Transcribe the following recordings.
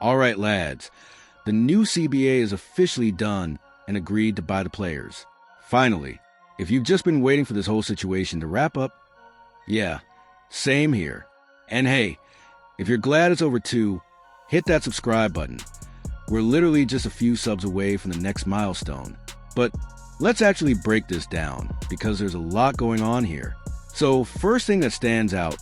All right, lads. The new CBA is officially done and agreed to buy the players. Finally, if you've just been waiting for this whole situation to wrap up, yeah, same here. And hey, if you're glad it's over too, hit that subscribe button. We're literally just a few subs away from the next milestone. But let's actually break this down because there's a lot going on here. So first thing that stands out,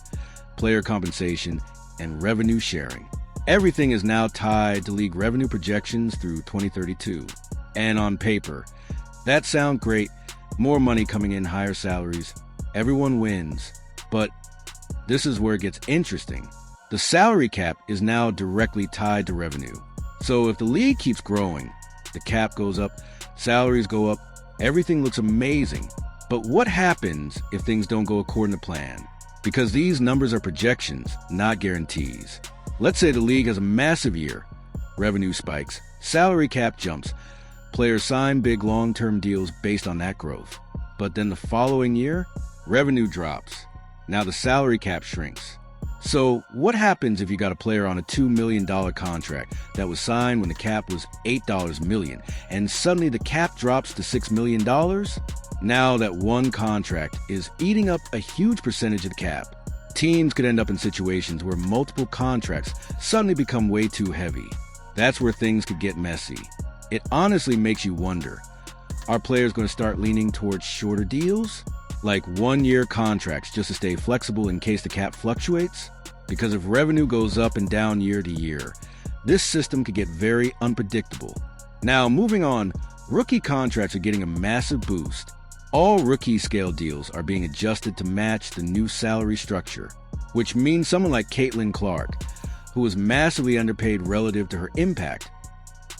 player compensation and revenue sharing. Everything is now tied to league revenue projections through 2032. And on paper, that sounds great. More money coming in, higher salaries. Everyone wins. But this is where it gets interesting. The salary cap is now directly tied to revenue. So if the league keeps growing, the cap goes up, salaries go up, everything looks amazing. But what happens if things don't go according to plan? Because these numbers are projections, not guarantees. Let's say the league has a massive year. Revenue spikes, salary cap jumps. Players sign big long-term deals based on that growth. But then the following year, revenue drops. Now the salary cap shrinks. So what happens if you got a player on a $2 million contract that was signed when the cap was $8 million, and suddenly the cap drops to $6 million? Now that one contract is eating up a huge percentage of the cap. Teams could end up in situations where multiple contracts suddenly become way too heavy. That's where things could get messy. It honestly makes you wonder, are players going to start leaning towards shorter deals? Like one-year contracts just to stay flexible in case the cap fluctuates? Because if revenue goes up and down year to year, this system could get very unpredictable. Now, moving on, rookie contracts are getting a massive boost. All rookie scale deals are being adjusted to match the new salary structure, which means someone like Caitlin Clark, who was massively underpaid relative to her impact,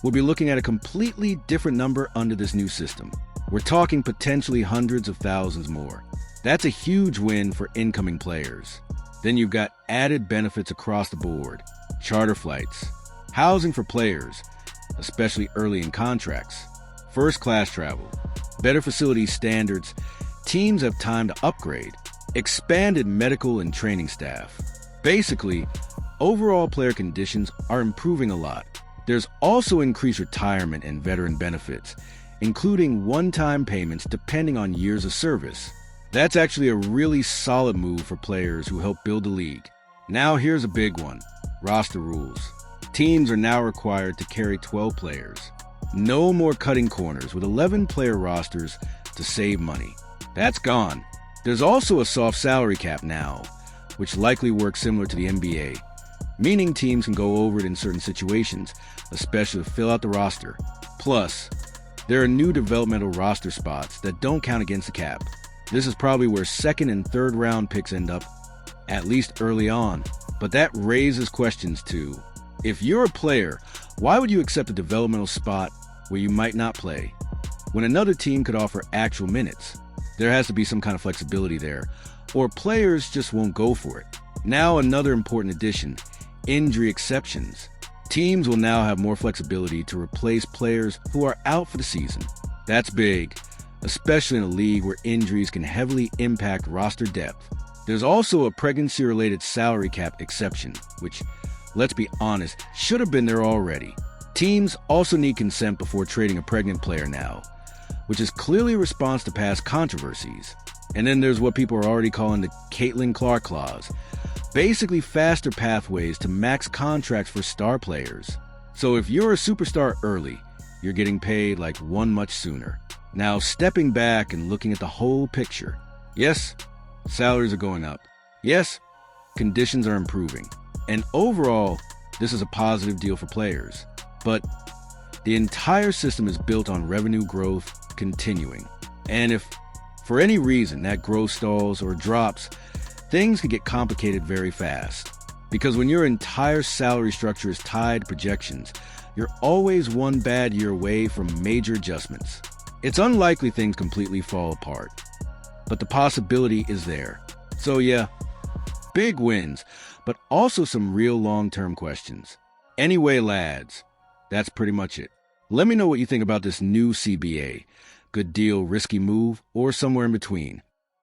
will be looking at a completely different number under this new system. We're talking potentially hundreds of thousands more. That's a huge win for incoming players. Then you've got added benefits across the board, charter flights, housing for players, especially early in contracts, first-class travel, better facility standards, teams have time to upgrade, expanded medical and training staff. Basically, overall player conditions are improving a lot. There's also increased retirement and veteran benefits, including one-time payments depending on years of service. That's actually a really solid move for players who help build the league. Now here's a big one, roster rules. Teams are now required to carry 12 players. No more cutting corners with 11-player rosters to save money. That's gone. There's also a soft salary cap now, which likely works similar to the NBA, meaning teams can go over it in certain situations, especially to fill out the roster. Plus, there are new developmental roster spots that don't count against the cap. This is probably where second and third round picks end up, at least early on. But that raises questions too. If you're a player, why would you accept a developmental spot where you might not play, when another team could offer actual minutes? There has to be some kind of flexibility there, or players just won't go for it. Now another important addition, injury exceptions. Teams will now have more flexibility to replace players who are out for the season. That's big, especially in a league where injuries can heavily impact roster depth. There's also a pregnancy-related salary cap exception, which, let's be honest, should have been there already. Teams also need consent before trading a pregnant player now, which is clearly a response to past controversies. And then there's what people are already calling the Caitlin Clark clause, basically faster pathways to max contracts for star players. So if you're a superstar early, you're getting paid like one much sooner. Now, stepping back and looking at the whole picture, yes, salaries are going up. Yes, conditions are improving. And overall, this is a positive deal for players. But the entire system is built on revenue growth continuing. And if, for any reason, that growth stalls or drops, things can get complicated very fast. Because when your entire salary structure is tied to projections, you're always one bad year away from major adjustments. It's unlikely things completely fall apart, but the possibility is there. So yeah, big wins, but also some real long-term questions. Anyway, lads, that's pretty much it. Let me know what you think about this new CBA. Good deal, risky move, or somewhere in between.